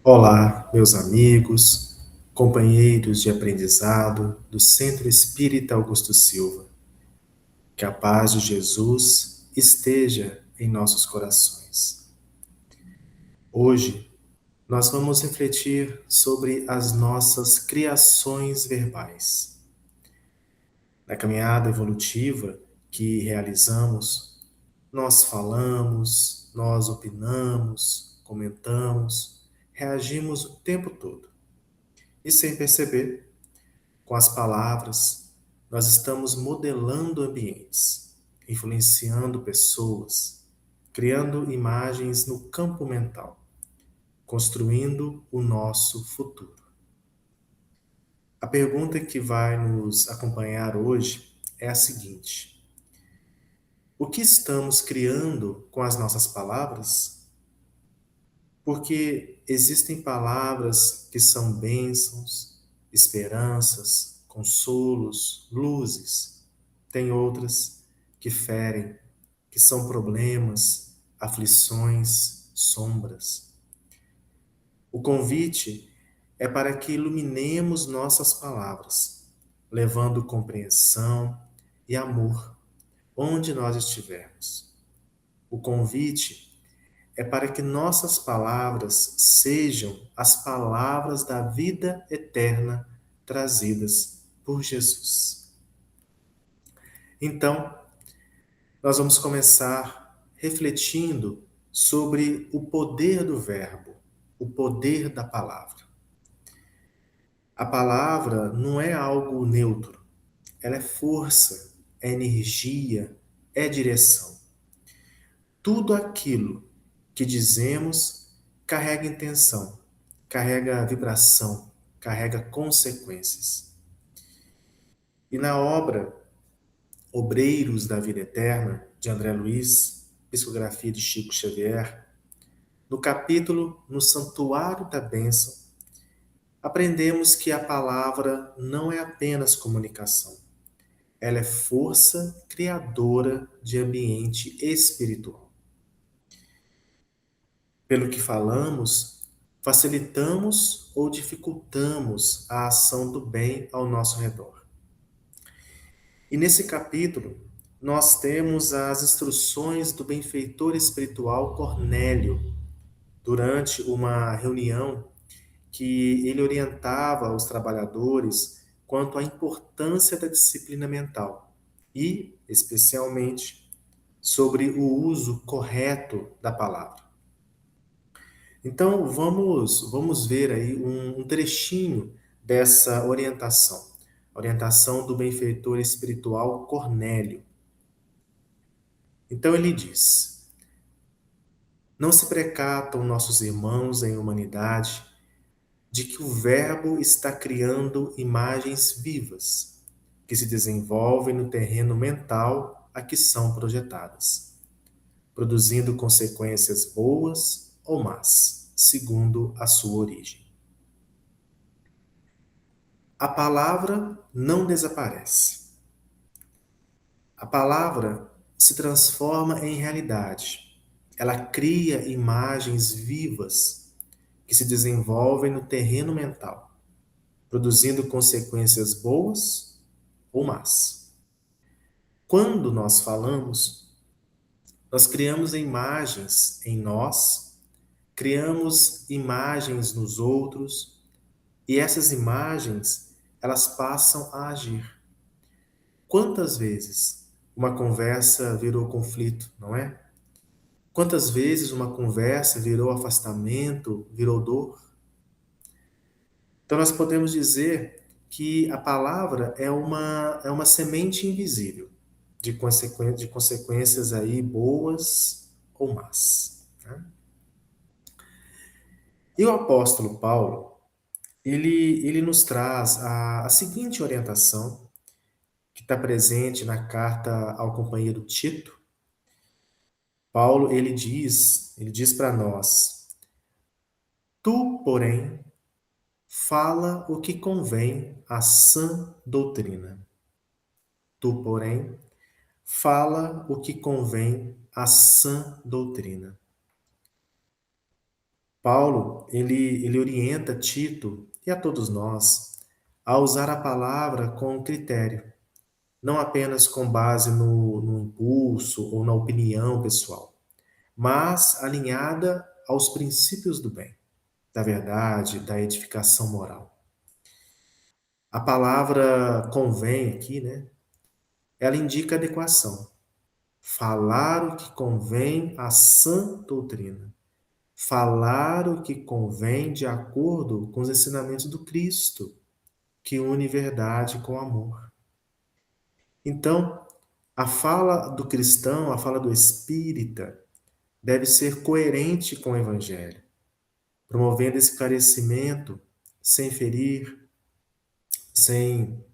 Olá, meus amigos, companheiros de aprendizado do Centro Espírita Augusto Silva. Que a paz de Jesus esteja em nossos corações. Hoje, nós vamos refletir sobre as nossas criações verbais. Na caminhada evolutiva que realizamos, nós falamos, nós opinamos, comentamos, reagimos o tempo todo. E sem perceber, com as palavras, nós estamos modelando ambientes, influenciando pessoas, criando imagens no campo mental, construindo o nosso futuro. A pergunta que vai nos acompanhar hoje é a seguinte: o que estamos criando com as nossas palavras? Porque existem palavras que são bênçãos, esperanças, consolos, luzes. Tem outras que ferem, que são problemas, aflições, sombras. O convite é para que iluminemos nossas palavras, levando compreensão e amor onde nós estivermos. O convite é para que nossas palavras sejam as palavras da vida eterna trazidas por Jesus. Então, nós vamos começar refletindo sobre o poder do verbo, o poder da palavra. A palavra não é algo neutro, ela é força, é energia, é direção. Tudo aquilo que dizemos carrega intenção, carrega vibração, carrega consequências. E na obra Obreiros da Vida Eterna, de André Luiz, psicografia de Chico Xavier, no capítulo No Santuário da Bênção, aprendemos que a palavra não é apenas comunicação, ela é força criadora de ambiente espiritual. Pelo que falamos, facilitamos ou dificultamos a ação do bem ao nosso redor. E nesse capítulo, nós temos as instruções do benfeitor espiritual Cornélio, durante uma reunião que ele orientava os trabalhadores quanto à importância da disciplina mental e, especialmente, sobre o uso correto da palavra. Então, vamos ver aí um trechinho dessa orientação. Orientação do benfeitor espiritual Cornélio. Então ele diz: não se precatam nossos irmãos em humanidade de que o Verbo está criando imagens vivas, que se desenvolvem no terreno mental a que são projetadas, produzindo consequências boas ou más, segundo a sua origem. A palavra não desaparece. A palavra se transforma em realidade. Ela cria imagens vivas que se desenvolvem no terreno mental, produzindo consequências boas ou más. Quando nós falamos, nós criamos imagens em nós, criamos imagens nos outros, e essas imagens, elas passam a agir. Quantas vezes uma conversa virou conflito, não é? Quantas vezes uma conversa virou afastamento, virou dor? Então nós podemos dizer que a palavra é uma semente invisível de consequências aí boas ou más, né? E o apóstolo Paulo, ele nos traz a seguinte orientação, que está presente na carta ao companheiro Tito. Paulo, ele diz para nós: tu, porém, fala o que convém à sã doutrina. Tu, porém, fala o que convém à sã doutrina. Paulo, ele orienta Tito e a todos nós a usar a palavra com critério, não apenas com base no impulso ou na opinião pessoal, mas alinhada aos princípios do bem, da verdade, da edificação moral. A palavra convém aqui, né? Ela indica adequação. Falar o que convém à sã doutrina. Falar o que convém de acordo com os ensinamentos do Cristo, que une verdade com amor. Então, a fala do cristão, a fala do espírita, deve ser coerente com o Evangelho, promovendo esclarecimento, sem ferir, sem,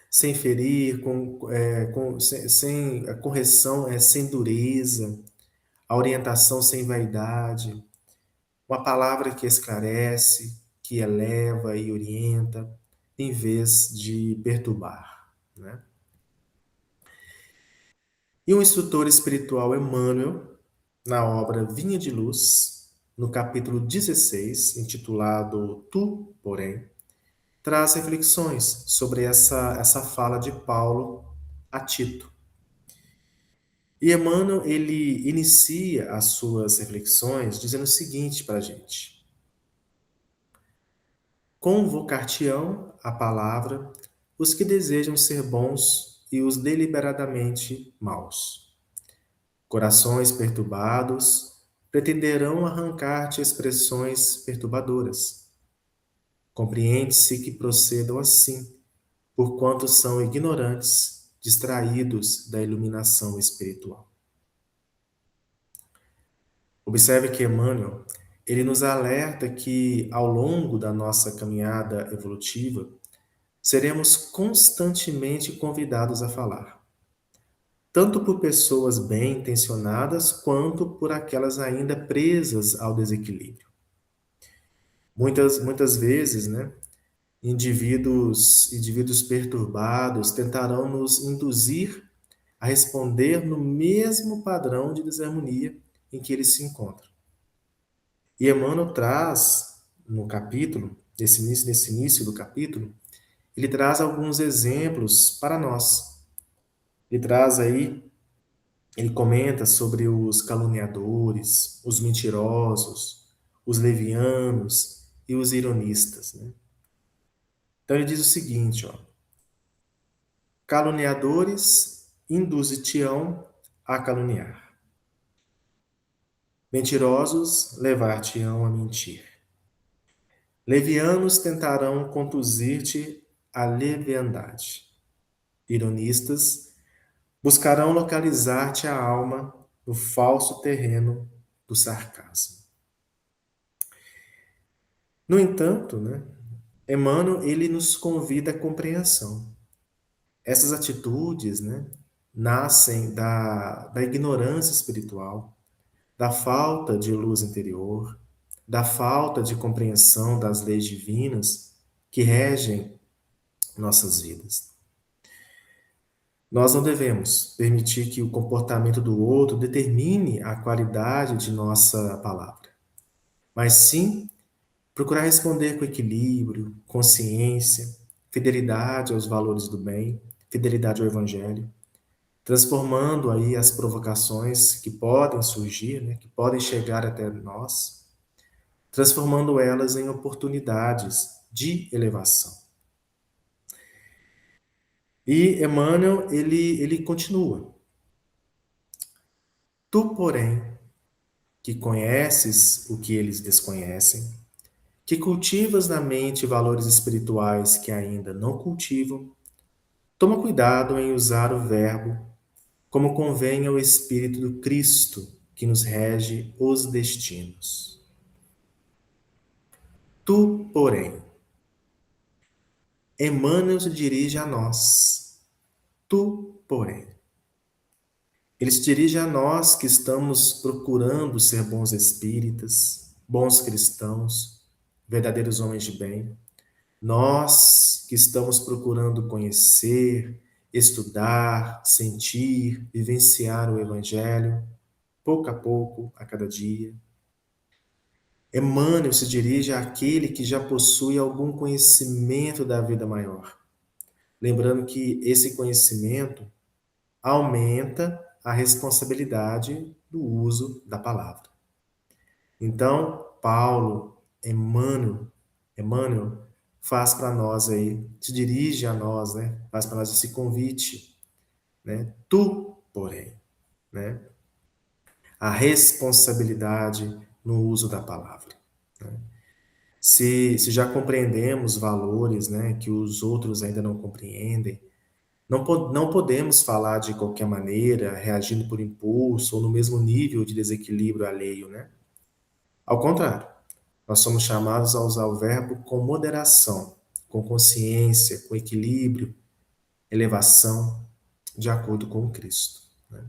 sem ferir, sem a correção, sem dureza, a orientação sem vaidade, uma palavra que esclarece, que eleva e orienta, em vez de perturbar, né? E o instrutor espiritual Emmanuel, na obra Vinha de Luz, no capítulo 16, intitulado Tu, porém, traz reflexões sobre essa fala de Paulo a Tito. E Emmanuel, ele inicia as suas reflexões dizendo o seguinte para a gente: convocar-te-ão a palavra os que desejam ser bons e os deliberadamente maus. Corações perturbados pretenderão arrancar-te expressões perturbadoras. Compreende-se que procedam assim, porquanto são ignorantes, distraídos da iluminação espiritual. Observe que Emmanuel, ele nos alerta que ao longo da nossa caminhada evolutiva, seremos constantemente convidados a falar, tanto por pessoas bem intencionadas quanto por aquelas ainda presas ao desequilíbrio. Muitas vezes, né, indivíduos perturbados tentarão nos induzir a responder no mesmo padrão de desarmonia em que eles se encontram. E Emmanuel traz, no capítulo, nesse início do capítulo, ele traz alguns exemplos para nós. Ele traz aí, ele comenta sobre os caluniadores, os mentirosos, os levianos e os ironistas, né? Então ele diz o seguinte, ó: caluniadores induzir-te-ão a caluniar. Mentirosos levar-te-ão a mentir. Levianos tentarão conduzir-te à leviandade. Ironistas buscarão localizar-te a alma no falso terreno do sarcasmo. No entanto, né, Emmanuel, ele nos convida à compreensão. Essas atitudes, né, nascem da ignorância espiritual, da falta de luz interior, da falta de compreensão das leis divinas que regem nossas vidas. Nós não devemos permitir que o comportamento do outro determine a qualidade de nossa palavra, mas sim procurar responder com equilíbrio, consciência, fidelidade aos valores do bem, fidelidade ao Evangelho, transformando aí as provocações que podem surgir, né, que podem chegar até nós, transformando elas em oportunidades de elevação. E Emmanuel, ele continua: tu, porém, que conheces o que eles desconhecem, que cultivas na mente valores espirituais que ainda não cultivam, toma cuidado em usar o verbo como convém ao Espírito do Cristo que nos rege os destinos. Tu, porém, Emmanuel se dirige a nós. Tu, porém. Ele se dirige a nós que estamos procurando ser bons espíritas, bons cristãos, verdadeiros homens de bem. Nós que estamos procurando conhecer, estudar, sentir, vivenciar o Evangelho, pouco a pouco, a cada dia. Emmanuel se dirige àquele que já possui algum conhecimento da vida maior. Lembrando que esse conhecimento aumenta a responsabilidade do uso da palavra. Então, Emmanuel faz para nós aí, se dirige a nós, né? Faz para nós esse convite, né? Tu, porém, né? A responsabilidade no uso da palavra. Né? Se já compreendemos valores, né, que os outros ainda não compreendem, não podemos falar de qualquer maneira, reagindo por impulso ou no mesmo nível de desequilíbrio alheio, né? Ao contrário, nós somos chamados a usar o verbo com moderação, com consciência, com equilíbrio, elevação, de acordo com Cristo. Né?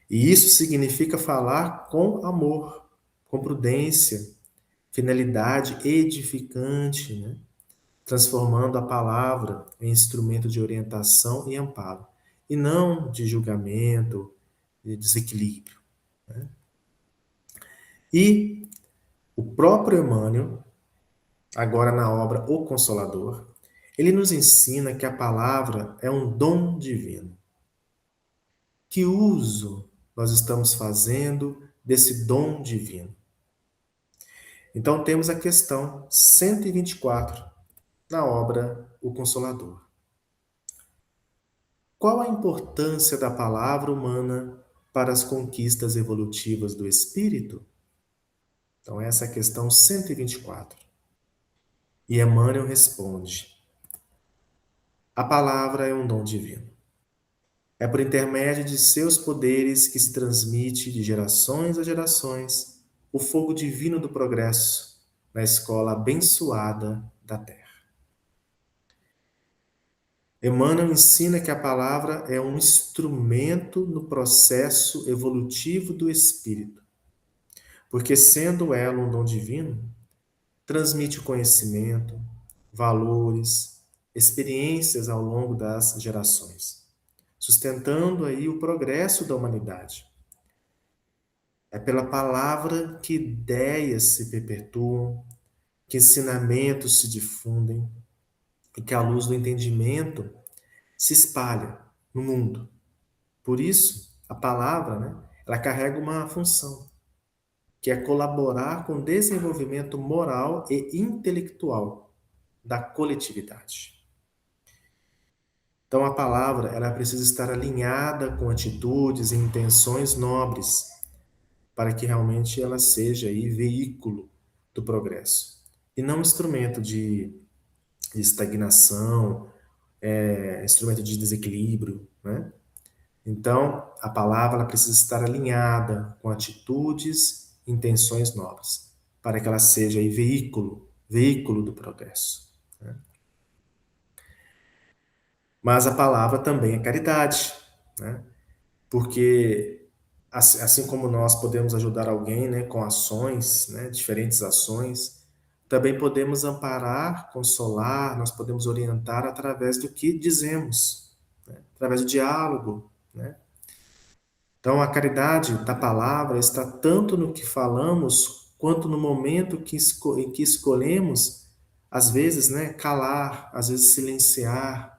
E isso significa falar com amor, com prudência, finalidade edificante, né? Transformando a palavra em instrumento de orientação e amparo, e não de julgamento, de desequilíbrio. Né? E o próprio Emmanuel, agora na obra O Consolador, ele nos ensina que a palavra é um dom divino. Que uso nós estamos fazendo desse dom divino? Então temos a questão 124 na obra O Consolador. Qual a importância da palavra humana para as conquistas evolutivas do espírito? Então essa é a questão 124. E Emmanuel responde: a palavra é um dom divino. É por intermédio de seus poderes que se transmite de gerações a gerações o fogo divino do progresso na escola abençoada da Terra. Emmanuel ensina que a palavra é um instrumento no processo evolutivo do espírito, porque, sendo ela um dom divino, transmite conhecimento, valores, experiências ao longo das gerações, sustentando aí o progresso da humanidade. É pela palavra que ideias se perpetuam, que ensinamentos se difundem e que a luz do entendimento se espalha no mundo. Por isso, a palavra, né, ela carrega uma função, que é colaborar com o desenvolvimento moral e intelectual da coletividade. Então, a palavra, ela precisa estar alinhada com atitudes e intenções nobres, para que realmente ela seja aí veículo do progresso e não instrumento de estagnação, instrumento de desequilíbrio, né? Então, a palavra ela precisa estar alinhada com atitudes, intenções nobres, para que ela seja aí veículo do progresso. Né? Mas a palavra também é caridade, né? Porque assim como nós podemos ajudar alguém, né, com ações, né, diferentes ações, também podemos amparar, consolar, nós podemos orientar através do que dizemos, né, através do diálogo, né? Então, a caridade da palavra está tanto no que falamos, quanto no momento em que escolhemos, às vezes, né, calar, às vezes silenciar.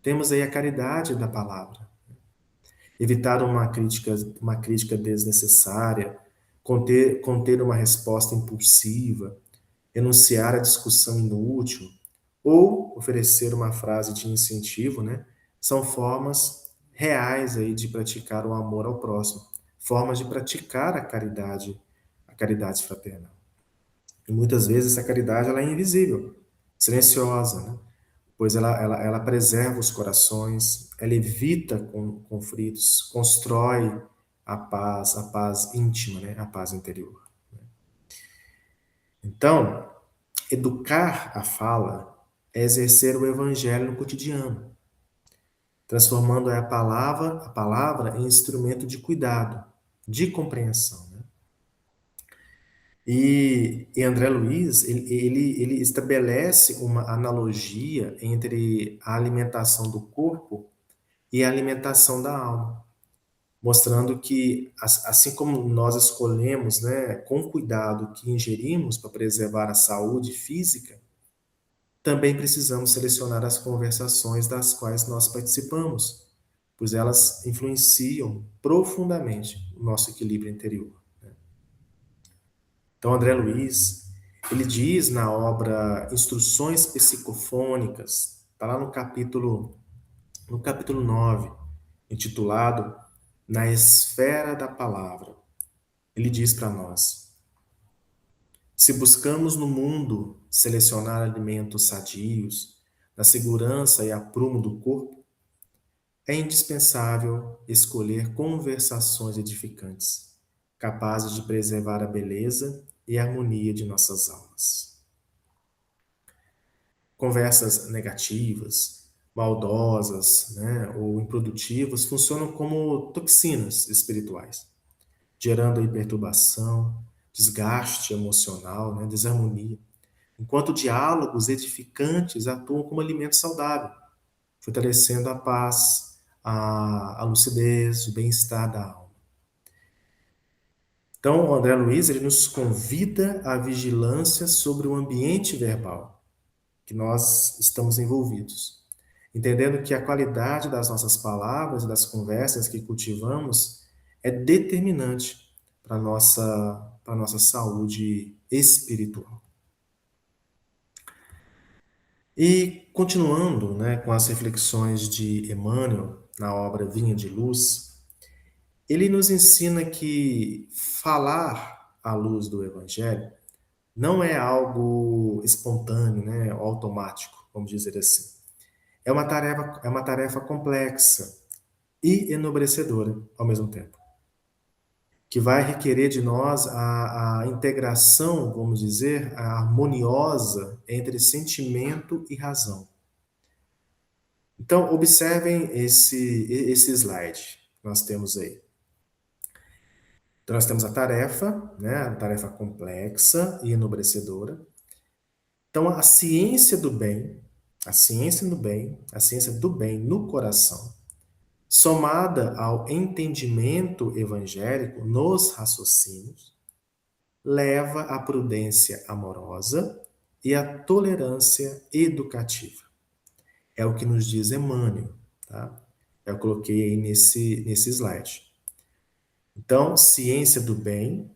Temos aí a caridade da palavra. Evitar uma crítica desnecessária, conter uma resposta impulsiva, enunciar a discussão inútil, ou oferecer uma frase de incentivo, né? São formas reais aí de praticar o amor ao próximo, formas de praticar a caridade fraternal. E muitas vezes essa caridade ela é invisível, silenciosa, né? Pois ela preserva os corações, ela evita conflitos, constrói a paz íntima, né? A paz interior. Então, educar a fala é exercer o evangelho no cotidiano, transformando a palavra em instrumento de cuidado, de compreensão. Né? E André Luiz, ele estabelece uma analogia entre a alimentação do corpo e a alimentação da alma. mostrando que, assim como nós escolhemos, né, com cuidado o que ingerimos para preservar a saúde física, também precisamos selecionar as conversações das quais nós participamos, pois elas influenciam profundamente o nosso equilíbrio interior. Então, André Luiz, ele diz na obra Instruções Psicofônicas, está lá no capítulo 9, intitulado Na Esfera da Palavra. Ele diz para nós: se buscamos no mundo selecionar alimentos sadios, na segurança e aprumo do corpo, é indispensável escolher conversações edificantes, capazes de preservar a beleza e a harmonia de nossas almas. Conversas negativas, maldosas, né, ou improdutivas funcionam como toxinas espirituais, gerando aí perturbação, desgaste emocional, né, desarmonia, enquanto diálogos edificantes atuam como alimento saudável, fortalecendo a paz, a lucidez, o bem-estar da alma. Então, o André Luiz ele nos convida à vigilância sobre o ambiente verbal que nós estamos envolvidos, entendendo que a qualidade das nossas palavras e das conversas que cultivamos é determinante para a nossa saúde espiritual. E continuando, né, com as reflexões de Emmanuel na obra Vinha de Luz, ele nos ensina que falar à luz do Evangelho não é algo espontâneo, né, automático, vamos dizer assim. É uma tarefa complexa e enobrecedora ao mesmo tempo, que vai requerer de nós a integração, vamos dizer, a harmoniosa entre sentimento e razão. Então, observem esse slide que nós temos aí. Então, nós temos a tarefa, né, a tarefa complexa e enobrecedora. Então, a ciência do bem, a ciência do bem, a ciência do bem no coração, somada ao entendimento evangélico nos raciocínios, leva à prudência amorosa e à tolerância educativa. É o que nos diz Emmanuel, tá? Eu coloquei aí nesse slide. Então, ciência do bem,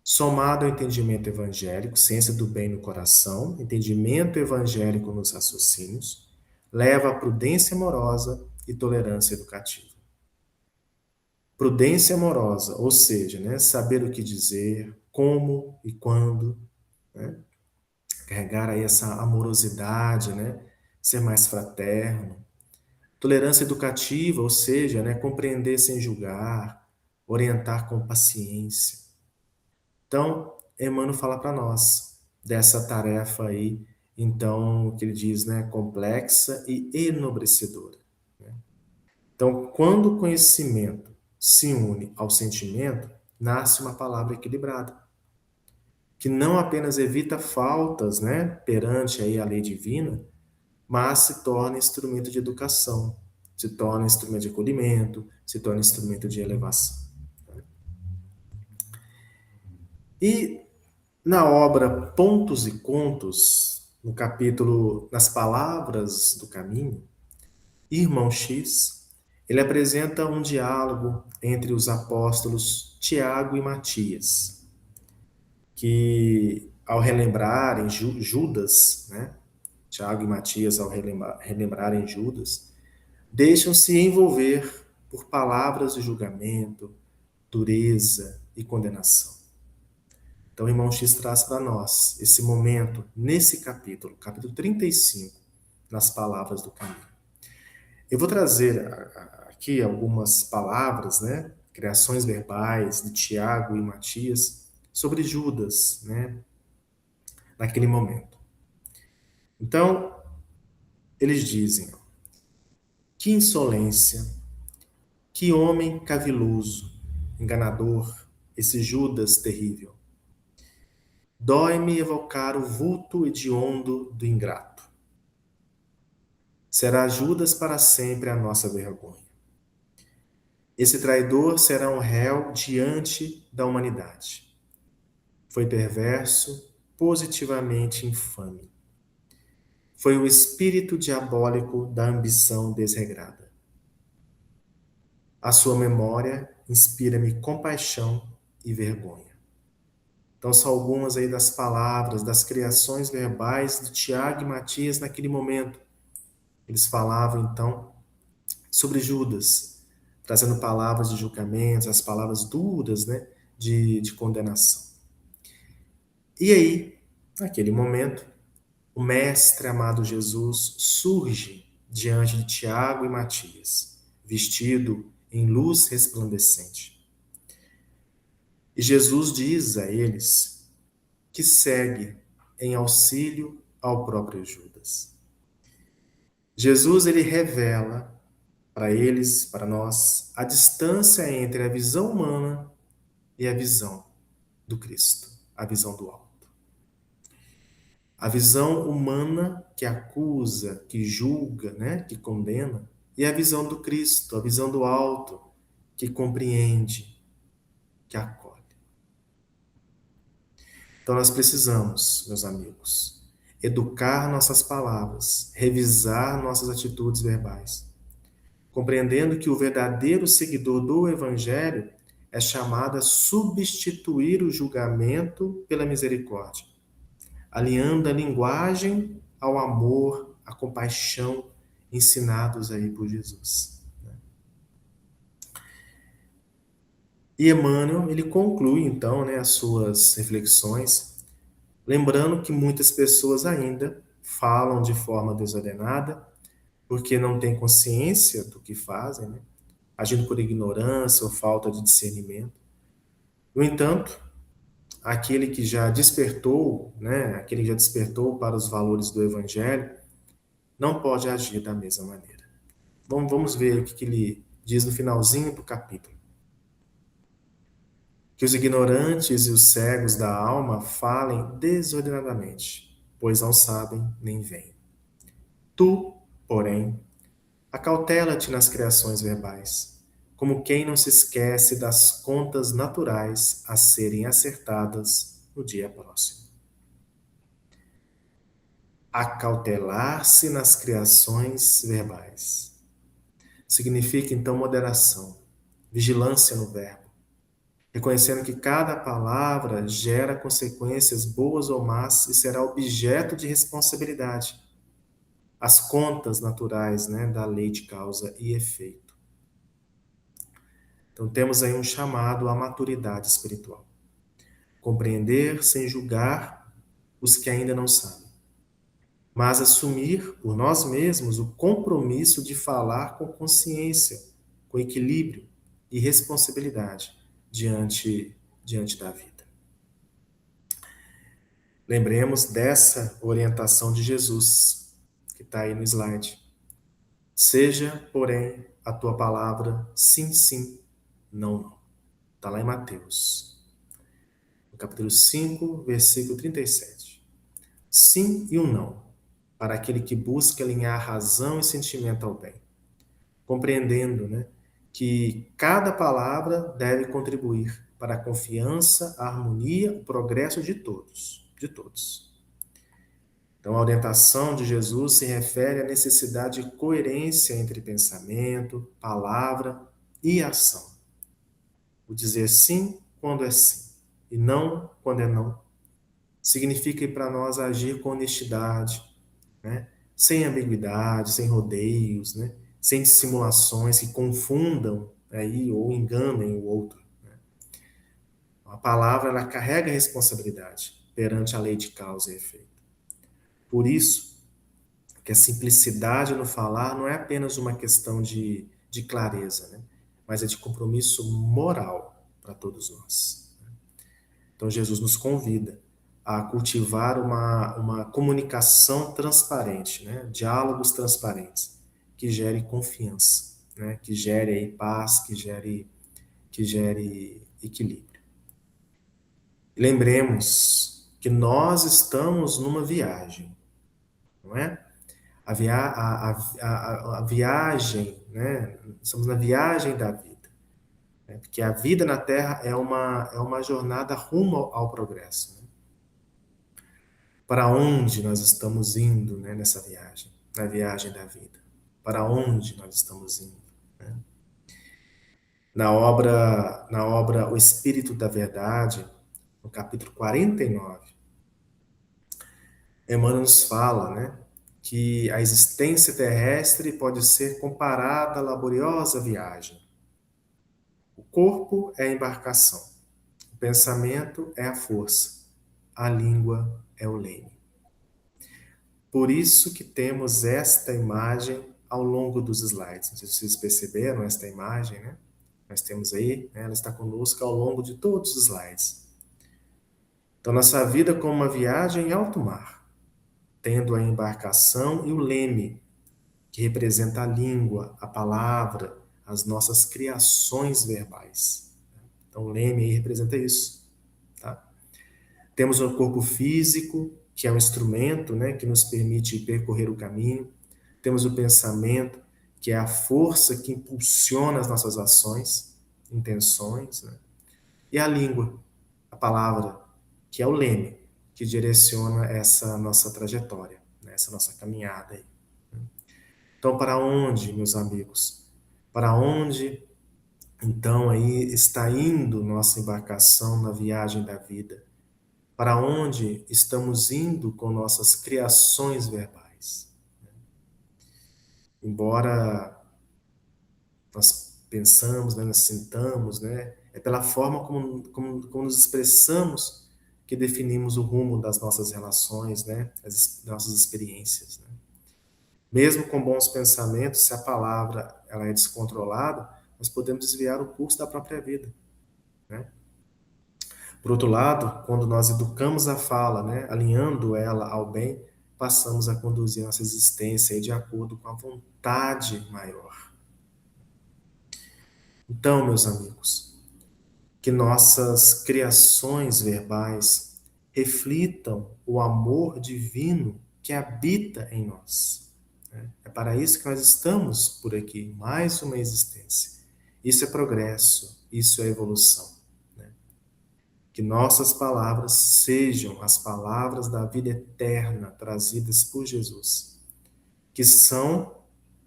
somado ao entendimento evangélico, ciência do bem no coração, entendimento evangélico nos raciocínios, leva à prudência amorosa e tolerância educativa. Prudência amorosa, ou seja, né, saber o que dizer, como e quando, né, carregar aí essa amorosidade, né, ser mais fraterno. Tolerância educativa, ou seja, né, compreender sem julgar, orientar com paciência. Então, Emmanuel fala para nós dessa tarefa aí, então, que ele diz, né, complexa e enobrecedora. Né? Então, quando o conhecimento se une ao sentimento, nasce uma palavra equilibrada, que não apenas evita faltas, né, perante aí a lei divina, mas se torna instrumento de educação, se torna instrumento de acolhimento, se torna instrumento de elevação. E na obra Pontos e Contos, no capítulo Nas Palavras do Caminho, Irmão X, ele apresenta um diálogo entre os apóstolos Tiago e Matias, que ao relembrarem Judas, né? Tiago e Matias, ao relembrarem Judas, deixam-se envolver por palavras de julgamento, dureza e condenação. Então, o irmão X traz para nós esse momento, nesse capítulo, capítulo 35, nas palavras do caminho. Eu vou trazer aqui algumas palavras, né, criações verbais de Tiago e Matias sobre Judas, né, naquele momento. Então, eles dizem: que insolência, que homem caviloso, enganador, esse Judas terrível. Dói-me evocar o vulto hediondo do ingrato. Será Judas para sempre a nossa vergonha. Esse traidor será um réu diante da humanidade. Foi perverso, positivamente infame. Foi o espírito diabólico da ambição desregrada. A sua memória inspira-me compaixão e vergonha. Então, são algumas aí das palavras, das criações verbais de Tiago e Matias naquele momento. Eles falavam, então, sobre Judas, trazendo palavras de julgamentos, as palavras duras, né, de condenação. E aí, naquele momento, o Mestre amado Jesus surge diante de Tiago e Matias, vestido em luz resplandecente. E Jesus diz a eles que segue em auxílio ao próprio Judas. Jesus, ele revela para eles, para nós, a distância entre a visão humana e a visão do Cristo, a visão do alto. A visão humana que acusa, que julga, né, que condena, e a visão do Cristo, a visão do alto, que compreende, que acolhe. Então nós precisamos, meus amigos, educar nossas palavras, revisar nossas atitudes verbais, compreendendo que o verdadeiro seguidor do Evangelho é chamado a substituir o julgamento pela misericórdia, alinhando a linguagem ao amor, à compaixão ensinados aí por Jesus. E Emmanuel, ele conclui então, né, as suas reflexões, lembrando que muitas pessoas ainda falam de forma desordenada, porque não têm consciência do que fazem, né, agindo por ignorância ou falta de discernimento. No entanto, aquele que já despertou, né, aquele que já despertou para os valores do Evangelho, não pode agir da mesma maneira. Vamos ver o que ele diz no finalzinho do capítulo. Que os ignorantes e os cegos da alma falem desordenadamente, pois não sabem nem veem. Tu, porém, acautela-te nas criações verbais, como quem não se esquece das contas naturais a serem acertadas no dia próximo. Acautelar-se nas criações verbais significa então moderação, vigilância no verbo, reconhecendo que cada palavra gera consequências boas ou más e será objeto de responsabilidade. As contas naturais, né, da lei de causa e efeito. Então temos aí um chamado à maturidade espiritual. Compreender sem julgar os que ainda não sabem, mas assumir por nós mesmos o compromisso de falar com consciência, com equilíbrio e responsabilidade diante da vida. Lembremos dessa orientação de Jesus, que está aí no slide. Seja, porém, a tua palavra sim, sim, não, não. Está lá em Mateus, no capítulo 5, versículo 37. Sim e um não, para aquele que busca alinhar razão e sentimento ao bem, compreendendo, né, que cada palavra deve contribuir para a confiança, a harmonia, o progresso de todos, de todos. Então, a orientação de Jesus se refere à necessidade de coerência entre pensamento, palavra e ação. O dizer sim quando é sim e não quando é não significa para nós agir com honestidade, né? Sem ambiguidade, sem rodeios, né? Sem dissimulações que confundam aí ou enganem o outro. Né? A palavra ela carrega responsabilidade perante a lei de causa e efeito. Por isso, que a simplicidade no falar não é apenas uma questão de clareza, né? Mas é de compromisso moral para todos nós. Então, Jesus nos convida a cultivar uma comunicação transparente, né? Diálogos transparentes, que gere confiança, né? Que gere aí paz, que gere equilíbrio. Lembremos que nós estamos numa viagem, não é? A viagem, né? Estamos na viagem da vida. né? Porque a vida na Terra é uma jornada rumo ao progresso, né? Para onde nós estamos indo, né, nessa viagem, na viagem da vida? Para onde nós estamos indo? Né? Na obra O Espírito da Verdade, no capítulo 49, Emmanuel nos fala, né, que a existência terrestre pode ser comparada à laboriosa viagem. O corpo é a embarcação, o pensamento é a força, a língua é o leme. Por isso que temos esta imagem ao longo dos slides. Não sei se vocês perceberam esta imagem, né? Nós temos aí, né, ela está conosco ao longo de todos os slides. Então, nossa vida como uma viagem em alto mar, tendo a embarcação e o leme, que representa a língua, a palavra, as nossas criações verbais. Então, o leme aí representa isso, tá? Temos o corpo físico, que é um instrumento, né, que nos permite percorrer o caminho. Temos o pensamento, que é a força que impulsiona as nossas ações, intenções, né? E a língua, a palavra, que é o leme, que direciona essa nossa trajetória, né, essa nossa caminhada aí. Então, para onde, meus amigos? Para onde, então, aí está indo nossa embarcação na viagem da vida? Para onde estamos indo com nossas criações verbais? Embora nós pensamos, né, nós sintamos, né, é pela forma como nos expressamos que definimos o rumo das nossas relações, né, as nossas experiências, né? Mesmo com bons pensamentos, se a palavra ela é descontrolada, nós podemos desviar o curso da própria vida, né? Por outro lado, quando nós educamos a fala, né, alinhando ela ao bem, passamos a conduzir nossa existência aí de acordo com a vontade maior. Então, meus amigos, que nossas criações verbais reflitam o amor divino que habita em nós, né? É para isso que nós estamos por aqui, mais uma existência. Isso é progresso, isso é evolução, né? Que nossas palavras sejam as palavras da vida eterna trazidas por Jesus, que são,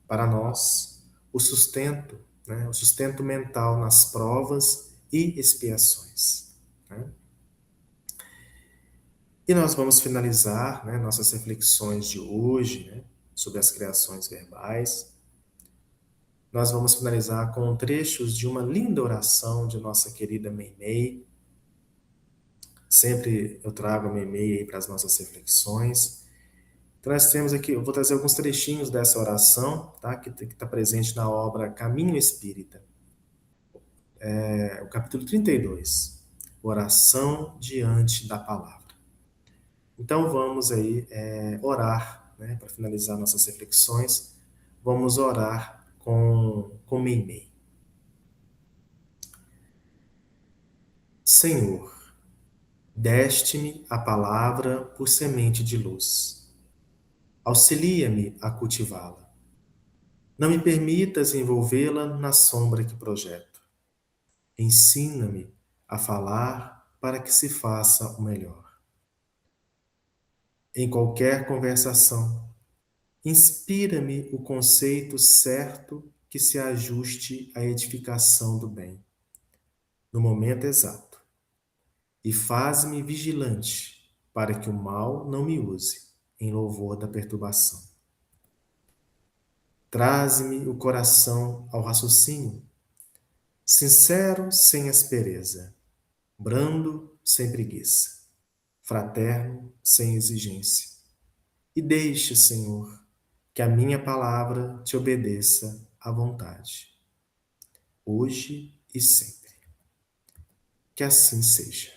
para nós, o sustento, né? O sustento mental nas provas e expiações, né? E nós vamos finalizar, né, nossas reflexões de hoje, né, sobre as criações verbais. Nós vamos finalizar com trechos de uma linda oração de nossa querida Meimei. Sempre eu trago a Meimei aí para as nossas reflexões. Então nós temos aqui, eu vou trazer alguns trechinhos dessa oração, tá, que está presente na obra Caminho Espírita, o capítulo 32, Oração diante da Palavra. Então vamos aí orar, né, para finalizar nossas reflexões. Vamos orar com Meimei. Senhor, deste-me a palavra por semente de luz. Auxilia-me a cultivá-la. Não me permitas envolvê-la na sombra que projeto. Ensina-me a falar para que se faça o melhor. Em qualquer conversação, inspira-me o conceito certo que se ajuste à edificação do bem, no momento exato, e faz-me vigilante para que o mal não me use em louvor da perturbação. Traze-me o coração ao raciocínio, sincero sem aspereza, brando sem preguiça, fraterno sem exigência. E deixe, Senhor, que a minha palavra te obedeça à vontade, hoje e sempre. Que assim seja.